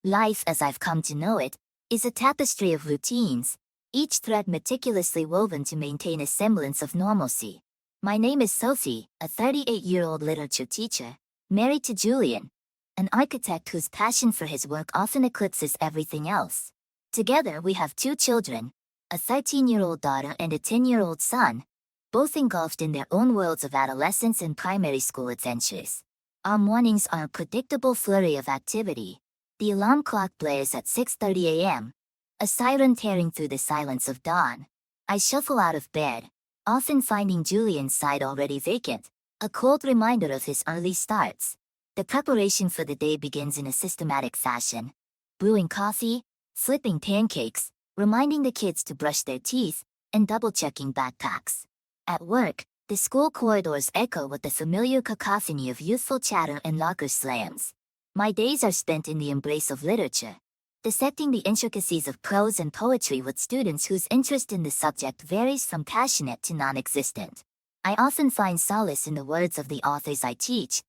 Life, as I've come to know it, is a tapestry of routines, each thread meticulously woven to maintain a semblance of normalcy. My name is Sophie, a 38-year-old literature teacher, married to Julian, an architect whose passion for his work often eclipses everything else. Together we have two children, a 13-year-old daughter and a 10-year-old son, both engulfed in their own worlds of adolescence and primary school adventures. Our mornings are a predictable flurry of activity. The alarm clock blares at 6:30 a.m., a siren tearing through the silence of dawn. I shuffle out of bed, often finding Julian's side already vacant, a cold reminder of his early starts. The preparation for the day begins in a systematic fashion. Brewing coffee, flipping pancakes, reminding the kids to brush their teeth, and double-checking backpacks. At work, the school corridors echo with the familiar cacophony of youthful chatter and locker slams. My days are spent in the embrace of literature, dissecting the intricacies of prose and poetry with students whose interest in the subject varies from passionate to non-existent. I often find solace in the words of the authors I teach,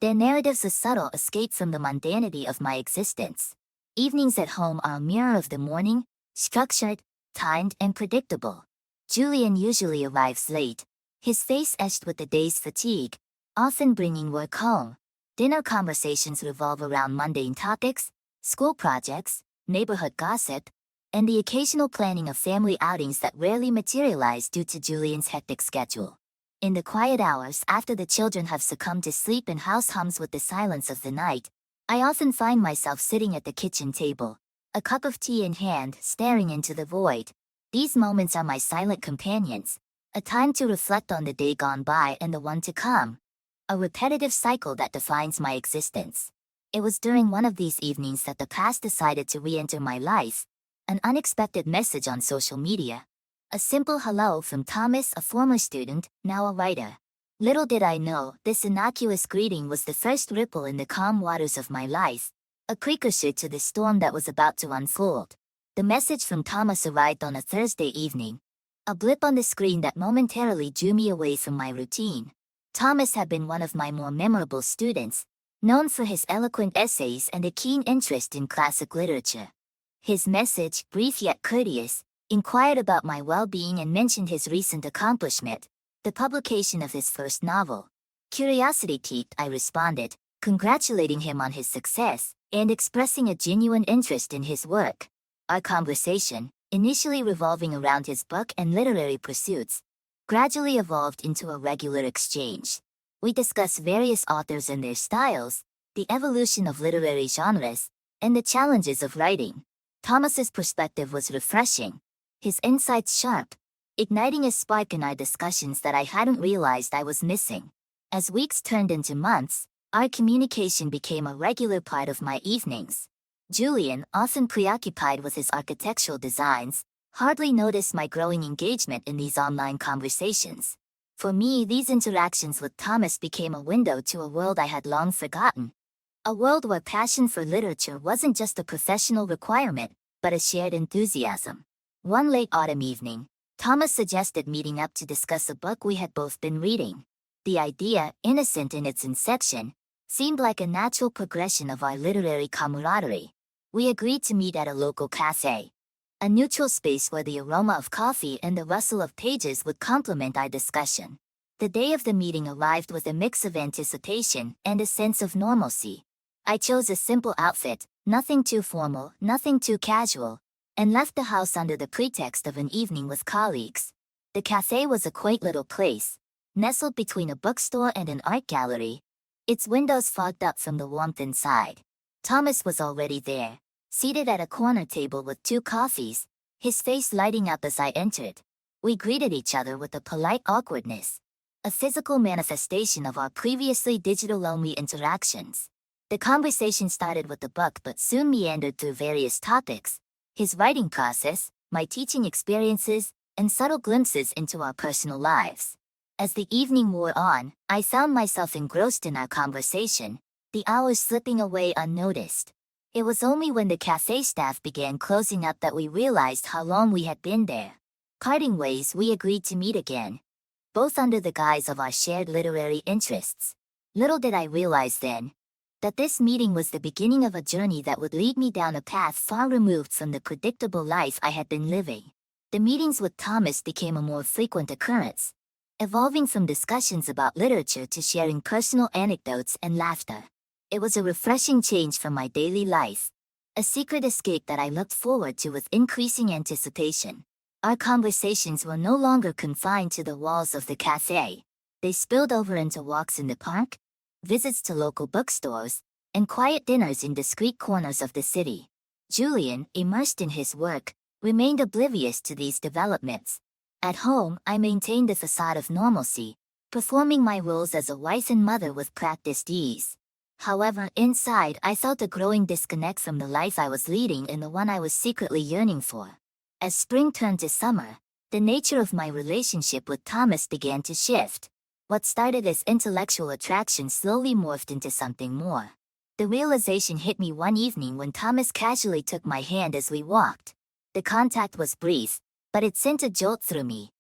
their narratives a subtle escape from the mundanity of my existence. Evenings at home are a mirror of the morning, structured, timed, and predictable. Julian usually arrives late, his face etched with the day's fatigue, often bringing work home. Dinner conversations revolve around mundane topics, school projects, neighborhood gossip, and the occasional planning of family outings that rarely materialize due to Julian's hectic schedule. In the quiet hours after the children have succumbed to sleep and house hums with the silence of the night, I often find myself sitting at the kitchen table, a cup of tea in hand, staring into the void. These moments are my silent companions, a time to reflect on the day gone by and the one to come. A repetitive cycle that defines my existence. It was during one of these evenings that the past decided to re-enter my life. An unexpected message on social media. A simple hello from Thomas, a former student, now a writer. Little did I know, this innocuous greeting was the first ripple in the calm waters of my life, a precursor to the storm that was about to unfold. The message from Thomas arrived on a Thursday evening, a blip on the screen that momentarily drew me away from my routine. Thomas had been one of my more memorable students, known for his eloquent essays and a keen interest in classic literature. His message, brief yet courteous, inquired about my well-being and mentioned his recent accomplishment, the publication of his first novel. Curiosity piqued, I responded, congratulating him on his success, and expressing a genuine interest in his work. Our conversation, initially revolving around his book and literary pursuits, gradually evolved into a regular exchange. We discussed various authors and their styles, the evolution of literary genres, and the challenges of writing. Thomas's perspective was refreshing, his insights sharp, igniting a spark in our discussions that I hadn't realized I was missing. As weeks turned into months, our communication became a regular part of my evenings. Julian, often preoccupied with his architectural designs, hardly noticed my growing engagement in these online conversations. For me, these interactions with Thomas became a window to a world I had long forgotten. A world where passion for literature wasn't just a professional requirement, but a shared enthusiasm. One late autumn evening, Thomas suggested meeting up to discuss a book we had both been reading. The idea, innocent in its inception, seemed like a natural progression of our literary camaraderie. We agreed to meet at a local cafe, a neutral space where the aroma of coffee and the rustle of pages would complement our discussion. The day of the meeting arrived with a mix of anticipation and a sense of normalcy. I chose a simple outfit, nothing too formal, nothing too casual, and left the house under the pretext of an evening with colleagues. The cafe was a quaint little place, nestled between a bookstore and an art gallery, its windows fogged up from the warmth inside. Thomas was already there, seated at a corner table with two coffees, his face lighting up as I entered. We greeted each other with a polite awkwardness, a physical manifestation of our previously digital-only interactions. The conversation started with the book but soon meandered through various topics, his writing process, my teaching experiences, and subtle glimpses into our personal lives. As the evening wore on, I found myself engrossed in our conversation, the hours slipping away unnoticed. It was only when the cafe staff began closing up that we realized how long we had been there. Parting ways, we agreed to meet again, both under the guise of our shared literary interests. Little did I realize then, that this meeting was the beginning of a journey that would lead me down a path far removed from the predictable life I had been living. The meetings with Thomas became a more frequent occurrence, evolving from discussions about literature to sharing personal anecdotes and laughter. It was a refreshing change from my daily life, a secret escape that I looked forward to with increasing anticipation. Our conversations were no longer confined to the walls of the cafe. They spilled over into walks in the park, visits to local bookstores, and quiet dinners in discreet corners of the city. Julian, immersed in his work, remained oblivious to these developments. At home, I maintained a facade of normalcy, performing my roles as a wife and mother with practiced ease. However, inside, I felt a growing disconnect from the life I was leading and the one I was secretly yearning for. As spring turned to summer, the nature of my relationship with Thomas began to shift. What started as intellectual attraction slowly morphed into something more. The realization hit me one evening when Thomas casually took my hand as we walked. The contact was brief, but it sent a jolt through me,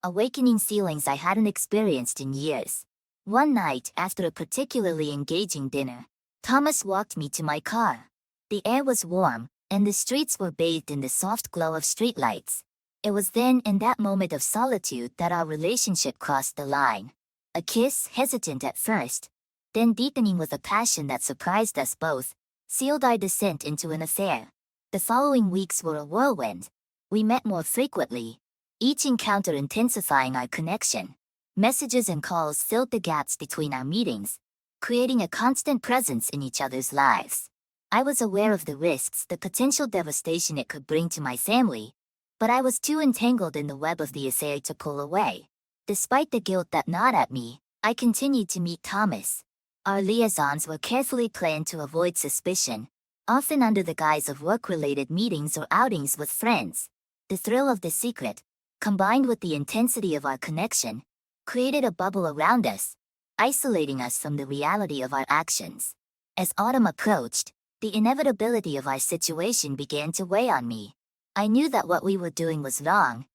awakening feelings I hadn't experienced in years. One night, after a particularly engaging dinner, Thomas walked me to my car. The air was warm, and the streets were bathed in the soft glow of streetlights. It was then, in that moment of solitude, that our relationship crossed the line. A kiss, hesitant at first, then deepening with a passion that surprised us both, sealed our descent into an affair. The following weeks were a whirlwind. We met more frequently, each encounter intensifying our connection. Messages and calls filled the gaps between our meetings, creating a constant presence in each other's lives. I was aware of the risks, the potential devastation it could bring to my family, but I was too entangled in the web of the affair to pull away. Despite the guilt that gnawed at me, I continued to meet Thomas. Our liaisons were carefully planned to avoid suspicion, often under the guise of work-related meetings or outings with friends. The thrill of the secret, combined with the intensity of our connection, created a bubble around us, isolating us from the reality of our actions. As autumn approached, the inevitability of our situation began to weigh on me. I knew that what we were doing was wrong,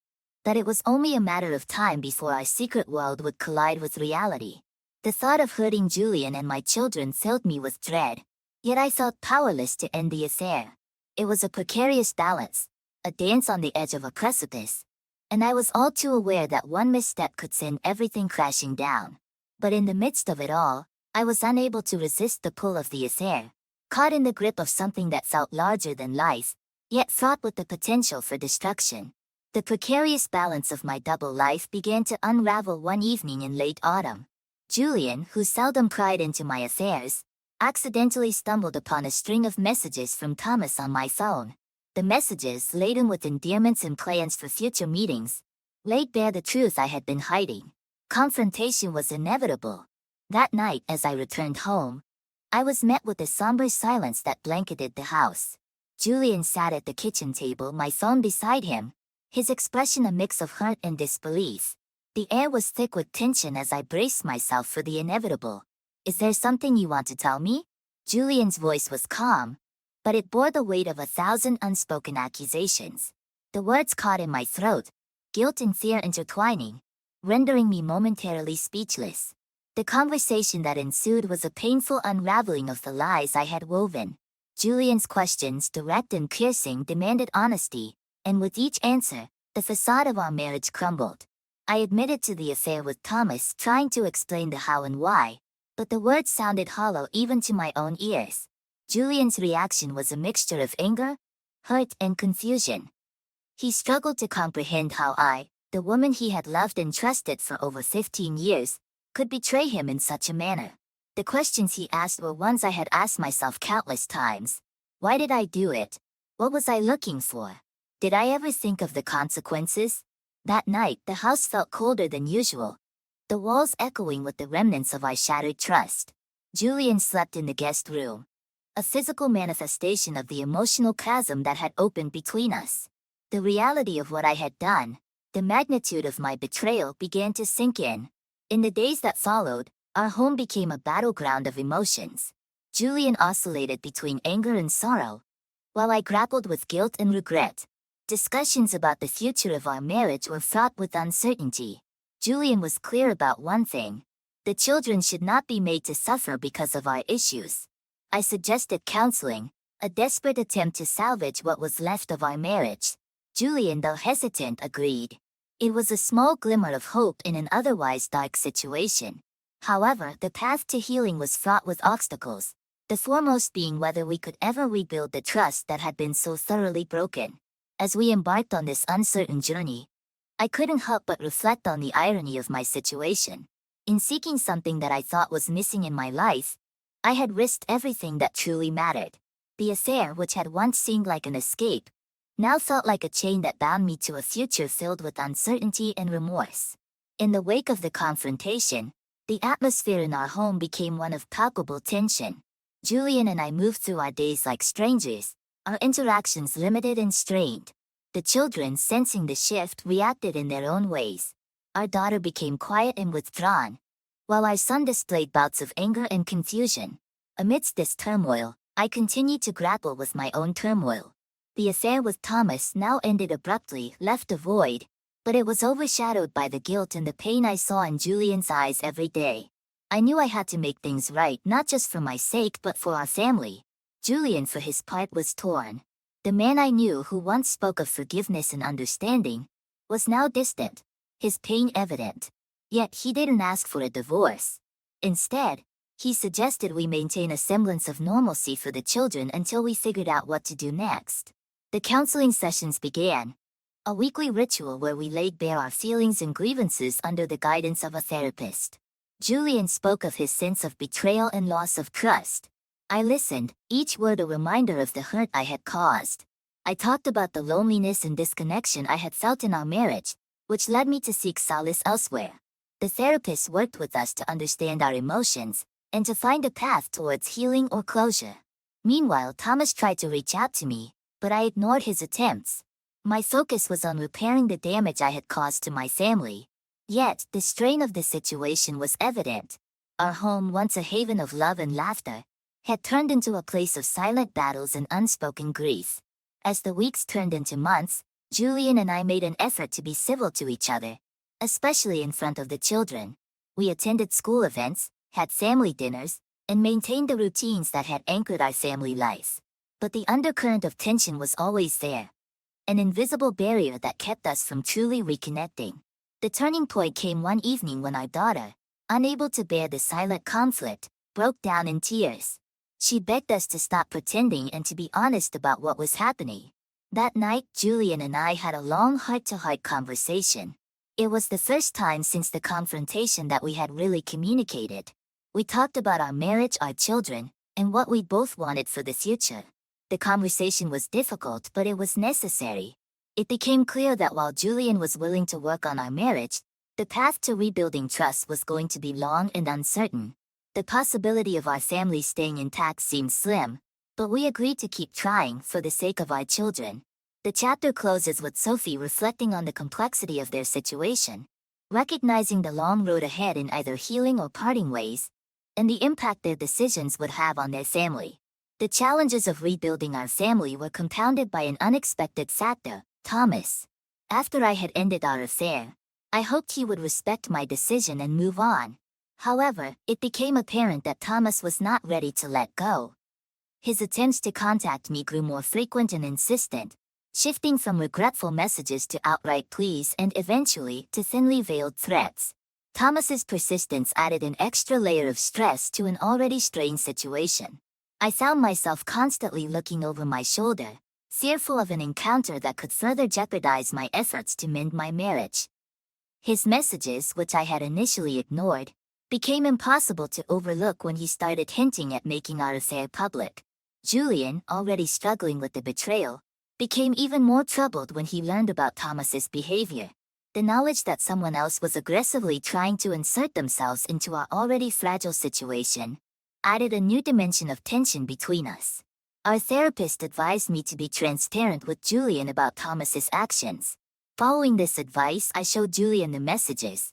that it was only a matter of time before our secret world would collide with reality. The thought of hurting Julian and my children filled me with dread, yet I felt powerless to end the affair. It was a precarious balance, a dance on the edge of a precipice, and I was all too aware that one misstep could send everything crashing down. But in the midst of it all, I was unable to resist the pull of the affair, caught in the grip of something that felt larger than life, yet fraught with the potential for destruction. The precarious balance of my double life began to unravel one evening in late autumn. Julian, who seldom pried into my affairs, accidentally stumbled upon a string of messages from Thomas on my phone. The messages, laden with endearments and plans for future meetings, laid bare the truth I had been hiding. Confrontation was inevitable. That night, as I returned home, I was met with the somber silence that blanketed the house. Julian sat at the kitchen table, my phone beside him, his expression a mix of hurt and disbelief. The air was thick with tension as I braced myself for the inevitable. "Is there something you want to tell me?" Julian's voice was calm, but it bore the weight of 1,000 unspoken accusations. The words caught in my throat, guilt and fear intertwining, rendering me momentarily speechless. The conversation that ensued was a painful unraveling of the lies I had woven. Julian's questions, direct and piercing, demanded honesty, and with each answer, the facade of our marriage crumbled. I admitted to the affair with Thomas, trying to explain the how and why, but the words sounded hollow even to my own ears. Julian's reaction was a mixture of anger, hurt, and confusion. He struggled to comprehend how I, the woman he had loved and trusted for over 15 years, could betray him in such a manner. The questions he asked were ones I had asked myself countless times. Why did I do it? What was I looking for? Did I ever think of the consequences? That night, the house felt colder than usual, the walls echoing with the remnants of our shattered trust. Julian slept in the guest room, a physical manifestation of the emotional chasm that had opened between us. The reality of what I had done, the magnitude of my betrayal, began to sink in. In the days that followed, our home became a battleground of emotions. Julian oscillated between anger and sorrow, while I grappled with guilt and regret. Discussions about the future of our marriage were fraught with uncertainty. Julian was clear about one thing: the children should not be made to suffer because of our issues. I suggested counseling, a desperate attempt to salvage what was left of our marriage. Julian, though hesitant, agreed. It was a small glimmer of hope in an otherwise dark situation. However, the path to healing was fraught with obstacles, the foremost being whether we could ever rebuild the trust that had been so thoroughly broken. As we embarked on this uncertain journey, I couldn't help but reflect on the irony of my situation. In seeking something that I thought was missing in my life, I had risked everything that truly mattered. The affair, which had once seemed like an escape, now felt like a chain that bound me to a future filled with uncertainty and remorse. In the wake of the confrontation, the atmosphere in our home became one of palpable tension. Julian and I moved through our days like strangers, our interactions limited and strained. The children, sensing the shift, reacted in their own ways. Our daughter became quiet and withdrawn, while our son displayed bouts of anger and confusion. Amidst this turmoil, I continued to grapple with my own turmoil. The affair with Thomas now ended abruptly, left a void, but it was overshadowed by the guilt and the pain I saw in Julian's eyes every day. I knew I had to make things right, not just for my sake but for our family. Julian, for his part, was torn. The man I knew, who once spoke of forgiveness and understanding, was now distant, his pain evident. Yet he didn't ask for a divorce. Instead, he suggested we maintain a semblance of normalcy for the children until we figured out what to do next. The counseling sessions began, a weekly ritual where we laid bare our feelings and grievances under the guidance of a therapist. Julian spoke of his sense of betrayal and loss of trust. I listened, each word a reminder of the hurt I had caused. I talked about the loneliness and disconnection I had felt in our marriage, which led me to seek solace elsewhere. The therapist worked with us to understand our emotions and to find a path towards healing or closure. Meanwhile, Thomas tried to reach out to me, but I ignored his attempts. My focus was on repairing the damage I had caused to my family. Yet, the strain of the situation was evident. Our home, once a haven of love and laughter, had turned into a place of silent battles and unspoken grief. As the weeks turned into months, Julian and I made an effort to be civil to each other, especially in front of the children. We attended school events, had family dinners, and maintained the routines that had anchored our family life. But the undercurrent of tension was always there, an invisible barrier that kept us from truly reconnecting. The turning point came one evening when our daughter, unable to bear the silent conflict, broke down in tears. She begged us to stop pretending and to be honest about what was happening. That night, Julian and I had a long heart-to-heart conversation. It was the first time since the confrontation that we had really communicated. We talked about our marriage, our children, and what we both wanted for the future. The conversation was difficult, but it was necessary. It became clear that while Julian was willing to work on our marriage, the path to rebuilding trust was going to be long and uncertain. The possibility of our family staying intact seemed slim, but we agreed to keep trying for the sake of our children. The chapter closes with Sophie reflecting on the complexity of their situation, recognizing the long road ahead in either healing or parting ways, and the impact their decisions would have on their family. The challenges of rebuilding our family were compounded by an unexpected factor, Thomas. After I had ended our affair, I hoped he would respect my decision and move on. However, it became apparent that Thomas was not ready to let go. His attempts to contact me grew more frequent and insistent, shifting from regretful messages to outright pleas and eventually to thinly veiled threats. Thomas's persistence added an extra layer of stress to an already strained situation. I found myself constantly looking over my shoulder, fearful of an encounter that could further jeopardize my efforts to mend my marriage. His messages, which I had initially ignored, became impossible to overlook when he started hinting at making our affair public. Julian, already struggling with the betrayal, became even more troubled when he learned about Thomas's behavior. The knowledge that someone else was aggressively trying to insert themselves into our already fragile situation added a new dimension of tension between us. Our therapist advised me to be transparent with Julian about Thomas's actions. Following this advice, I showed Julian the messages.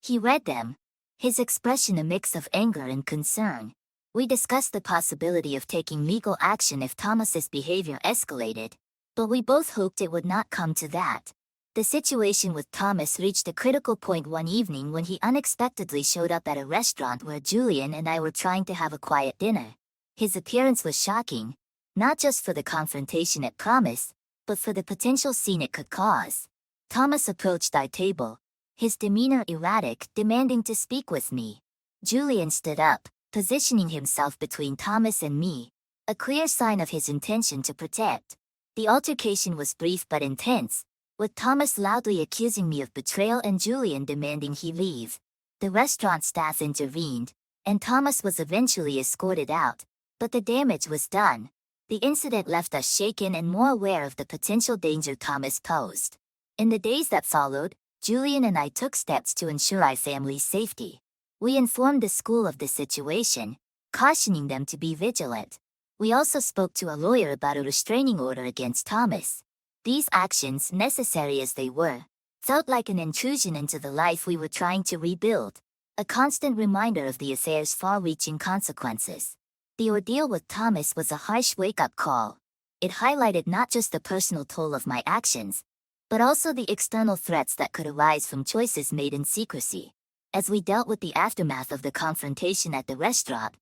He read them, his expression a mix of anger and concern. We discussed the possibility of taking legal action if Thomas's behavior escalated, but we both hoped it would not come to that. The situation with Thomas reached a critical point one evening when he unexpectedly showed up at a restaurant where Julian and I were trying to have a quiet dinner. His appearance was shocking, not just for the confrontation it promised, but for the potential scene it could cause. Thomas approached our table, his demeanor erratic, demanding to speak with me. Julian stood up, positioning himself between Thomas and me, a clear sign of his intention to protect. The altercation was brief but intense, with Thomas loudly accusing me of betrayal and Julian demanding he leave. The restaurant staff intervened, and Thomas was eventually escorted out, but the damage was done. The incident left us shaken and more aware of the potential danger Thomas posed. In the days that followed, Julian and I took steps to ensure our family's safety. We informed the school of the situation, cautioning them to be vigilant. We also spoke to a lawyer about a restraining order against Thomas. These actions, necessary as they were, felt like an intrusion into the life we were trying to rebuild, a constant reminder of the affair's far-reaching consequences. The ordeal with Thomas was a harsh wake-up call. It highlighted not just the personal toll of my actions, but also the external threats that could arise from choices made in secrecy. As we dealt with the aftermath of the confrontation at the restaurant,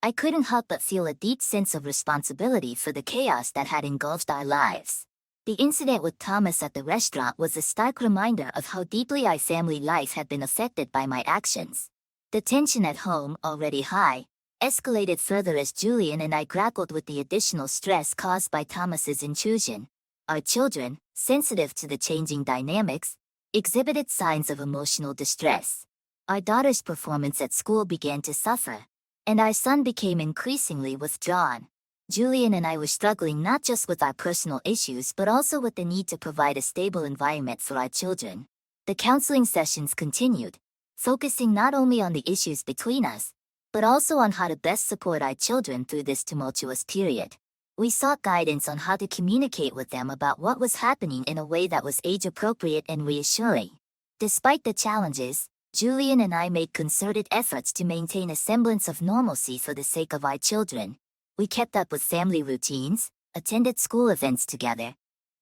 I couldn't help but feel a deep sense of responsibility for the chaos that had engulfed our lives. The incident with Thomas at the restaurant was a stark reminder of how deeply our family life had been affected by my actions. The tension at home, already high, escalated further as Julian and I grappled with the additional stress caused by Thomas's intrusion. Our children, sensitive to the changing dynamics, exhibited signs of emotional distress. Our daughter's performance at school began to suffer, and our son became increasingly withdrawn. Julian and I were struggling not just with our personal issues but also with the need to provide a stable environment for our children. The counseling sessions continued, focusing not only on the issues between us, but also on how to best support our children through this tumultuous period. We sought guidance on how to communicate with them about what was happening in a way that was age-appropriate and reassuring. Despite the challenges, Julian and I made concerted efforts to maintain a semblance of normalcy for the sake of our children. We kept up with family routines, attended school events together,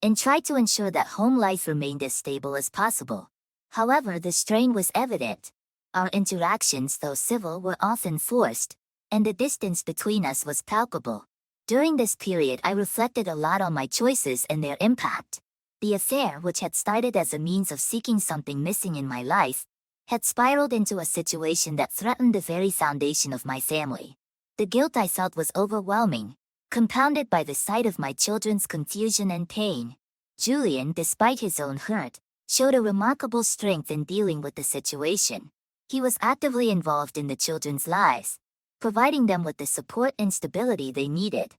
and tried to ensure that home life remained as stable as possible. However, the strain was evident. Our interactions, though civil, were often forced, and the distance between us was palpable. During this period, I reflected a lot on my choices and their impact. The affair, which had started as a means of seeking something missing in my life, had spiraled into a situation that threatened the very foundation of my family. The guilt I felt was overwhelming, compounded by the sight of my children's confusion and pain. Julian, despite his own hurt, showed a remarkable strength in dealing with the situation. He was actively involved in the children's lives, providing them with the support and stability they needed.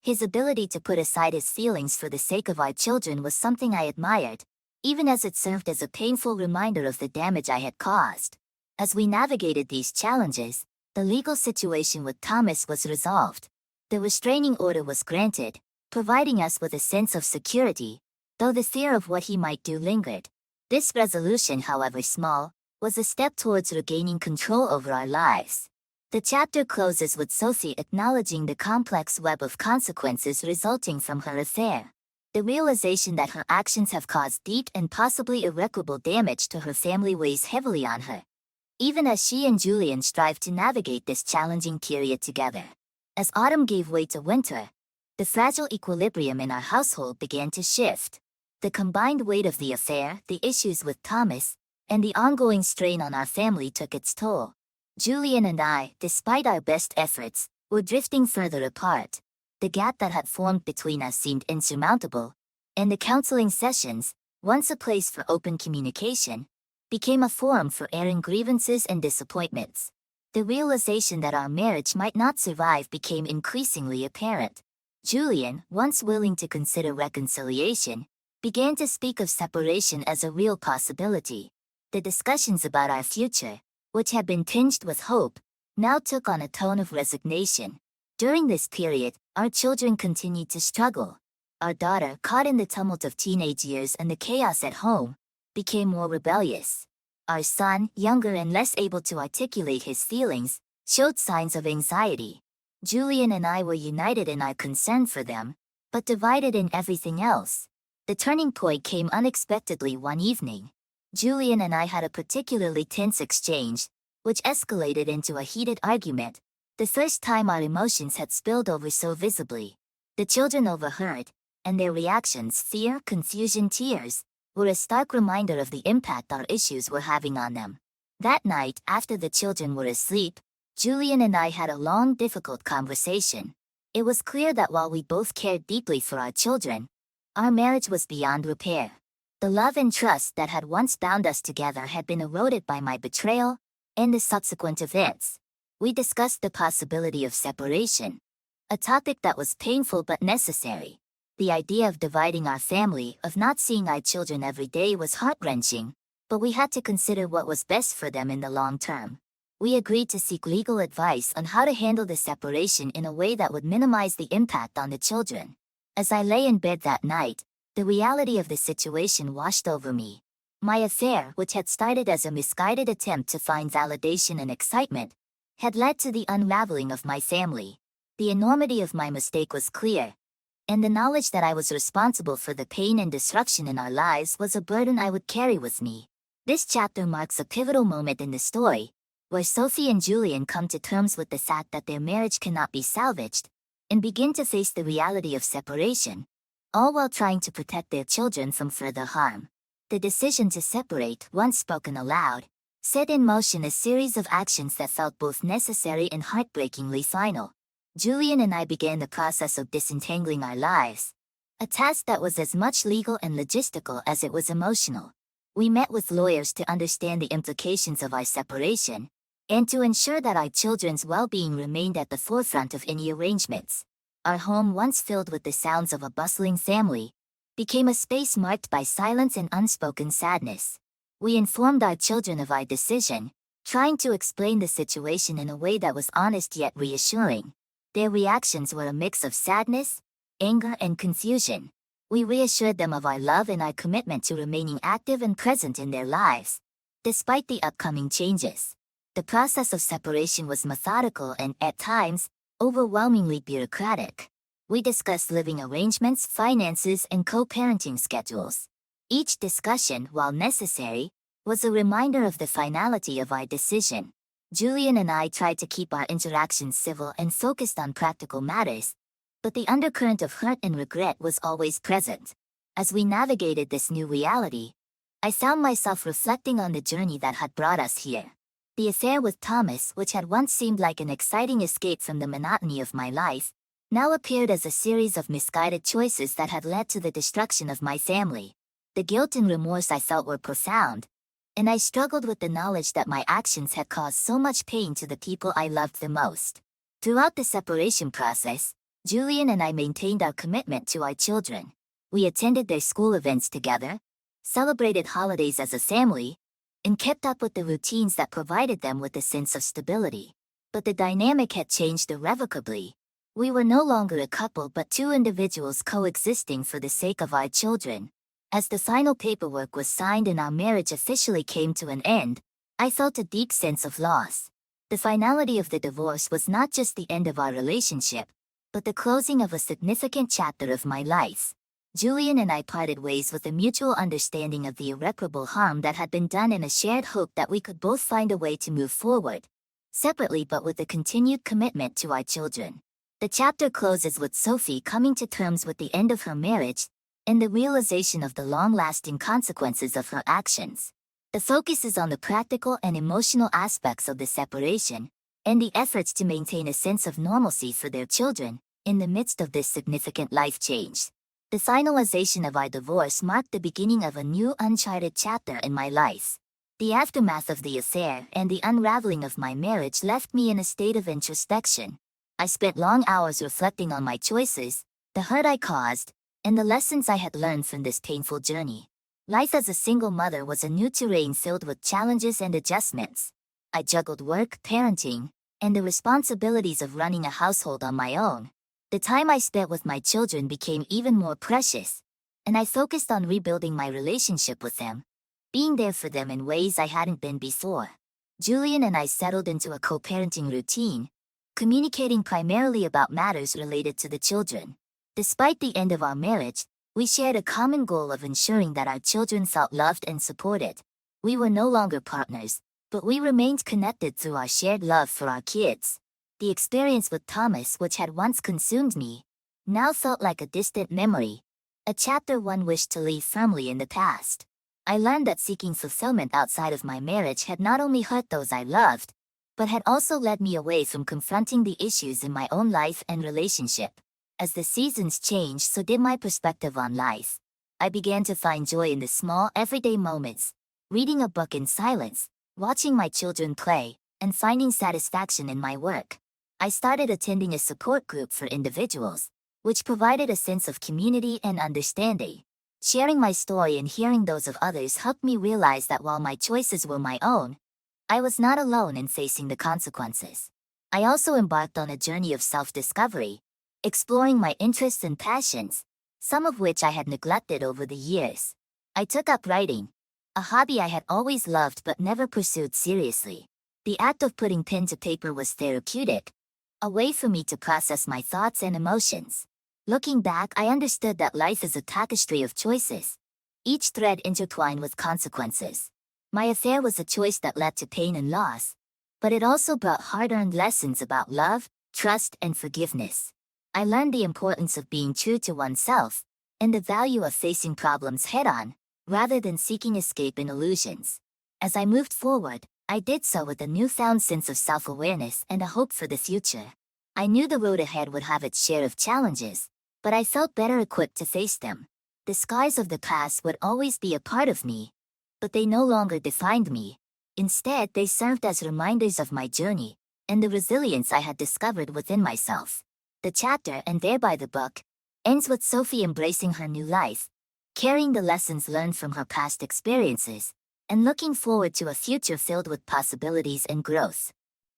His ability to put aside his feelings for the sake of our children was something I admired, even as it served as a painful reminder of the damage I had caused. As we navigated these challenges, the legal situation with Thomas was resolved. The restraining order was granted, providing us with a sense of security, though the fear of what he might do lingered. This resolution, however small, was a step towards regaining control over our lives. The chapter closes with Sophie acknowledging the complex web of consequences resulting from her affair. The realization that her actions have caused deep and possibly irreparable damage to her family weighs heavily on her, even as she and Julian strive to navigate this challenging period together. As autumn gave way to winter, the fragile equilibrium in our household began to shift. The combined weight of the affair, the issues with Thomas, and the ongoing strain on our family took its toll. Julian and I, despite our best efforts, were drifting further apart. The gap that had formed between us seemed insurmountable, and the counseling sessions, once a place for open communication, became a forum for airing grievances and disappointments. The realization that our marriage might not survive became increasingly apparent. Julian, once willing to consider reconciliation, began to speak of separation as a real possibility. The discussions about our future, which had been tinged with hope, now took on a tone of resignation. During this period, our children continued to struggle. Our daughter, caught in the tumult of teenage years and the chaos at home, became more rebellious. Our son, younger and less able to articulate his feelings, showed signs of anxiety. Julian and I were united in our concern for them, but divided in everything else. The turning point came unexpectedly one evening. Julian and I had a particularly tense exchange, which escalated into a heated argument, The first time our emotions had spilled over so visibly. The children overheard, and their reactions, fear, confusion, tears, were a stark reminder of the impact our issues were having on them. That night, after the children were asleep, Julian and I had a long, difficult conversation. It was clear that while we both cared deeply for our children, our marriage was beyond repair. The love and trust that had once bound us together had been eroded by my betrayal and the subsequent events. We discussed the possibility of separation, a topic that was painful but necessary. The idea of dividing our family, of not seeing our children every day, was heart-wrenching, but we had to consider what was best for them in the long term. We agreed to seek legal advice on how to handle the separation in a way that would minimize the impact on the children. As I lay in bed that night, the reality of the situation washed over me. My affair, which had started as a misguided attempt to find validation and excitement, had led to the unraveling of my family. The enormity of my mistake was clear, and the knowledge that I was responsible for the pain and destruction in our lives was a burden I would carry with me. This chapter marks a pivotal moment in the story, where Sophie and Julian come to terms with the fact that their marriage cannot be salvaged, and begin to face the reality of separation, all while trying to protect their children from further harm. The decision to separate, once spoken aloud, set in motion a series of actions that felt both necessary and heartbreakingly final. Julian and I began the process of disentangling our lives, a task that was as much legal and logistical as it was emotional. We met with lawyers to understand the implications of our separation, and to ensure that our children's well-being remained at the forefront of any arrangements. Our home, once filled with the sounds of a bustling family, became a space marked by silence and unspoken sadness. We informed our children of our decision, trying to explain the situation in a way that was honest yet reassuring. Their reactions were a mix of sadness, anger, and confusion. We reassured them of our love and our commitment to remaining active and present in their lives, despite the upcoming changes. The process of separation was methodical and, at times, overwhelmingly bureaucratic. We discussed living arrangements, finances, and co-parenting schedules. Each discussion, while necessary, was a reminder of the finality of our decision. Julian and I tried to keep our interactions civil and focused on practical matters, but the undercurrent of hurt and regret was always present. As we navigated this new reality, I found myself reflecting on the journey that had brought us here. The affair with Thomas, which had once seemed like an exciting escape from the monotony of my life, now appeared as a series of misguided choices that had led to the destruction of my family. The guilt and remorse I felt were profound, and I struggled with the knowledge that my actions had caused so much pain to the people I loved the most. Throughout the separation process, Julian and I maintained our commitment to our children. We attended their school events together, celebrated holidays as a family, and kept up with the routines that provided them with a sense of stability. But the dynamic had changed irrevocably. We were no longer a couple but two individuals coexisting for the sake of our children. As the final paperwork was signed and our marriage officially came to an end, I felt a deep sense of loss. The finality of the divorce was not just the end of our relationship, but the closing of a significant chapter of my life. Julian and I parted ways with a mutual understanding of the irreparable harm that had been done and a shared hope that we could both find a way to move forward, separately but with a continued commitment to our children. The chapter closes with Sophie coming to terms with the end of her marriage and the realization of the long-lasting consequences of her actions. The focus is on the practical and emotional aspects of the separation, and the efforts to maintain a sense of normalcy for their children in the midst of this significant life change. The finalization of our divorce marked the beginning of a new uncharted chapter in my life. The aftermath of the affair and the unraveling of my marriage left me in a state of introspection. I spent long hours reflecting on my choices, the hurt I caused, and the lessons I had learned from this painful journey. Life as a single mother was a new terrain filled with challenges and adjustments. I juggled work, parenting, and the responsibilities of running a household on my own. The time I spent with my children became even more precious, and I focused on rebuilding my relationship with them, being there for them in ways I hadn't been before. Julian and I settled into a co-parenting routine, communicating primarily about matters related to the children. Despite the end of our marriage, we shared a common goal of ensuring that our children felt loved and supported. We were no longer partners, but we remained connected through our shared love for our kids. The experience with Thomas, which had once consumed me, now felt like a distant memory, a chapter one wished to leave firmly in the past. I learned that seeking fulfillment outside of my marriage had not only hurt those I loved, but had also led me away from confronting the issues in my own life and relationship. As the seasons changed, so did my perspective on life. I began to find joy in the small, everyday moments, reading a book in silence, watching my children play, and finding satisfaction in my work. I started attending a support group for individuals, which provided a sense of community and understanding. Sharing my story and hearing those of others helped me realize that while my choices were my own, I was not alone in facing the consequences. I also embarked on a journey of self-discovery, exploring my interests and passions, some of which I had neglected over the years. I took up writing, a hobby I had always loved but never pursued seriously. The act of putting pen to paper was therapeutic, a way for me to process my thoughts and emotions. Looking back, I understood that life is a tapestry of choices, each thread intertwined with consequences. My affair was a choice that led to pain and loss, but it also brought hard-earned lessons about love, trust, and forgiveness. I learned the importance of being true to oneself, and the value of facing problems head-on, rather than seeking escape in illusions. As I moved forward, I did so with a newfound sense of self-awareness and a hope for the future. I knew the road ahead would have its share of challenges, but I felt better equipped to face them. The scars of the past would always be a part of me, but they no longer defined me. Instead, they served as reminders of my journey and the resilience I had discovered within myself. The chapter, and thereby the book, ends with Sophie embracing her new life, carrying the lessons learned from her past experiences, and looking forward to a future filled with possibilities and growth.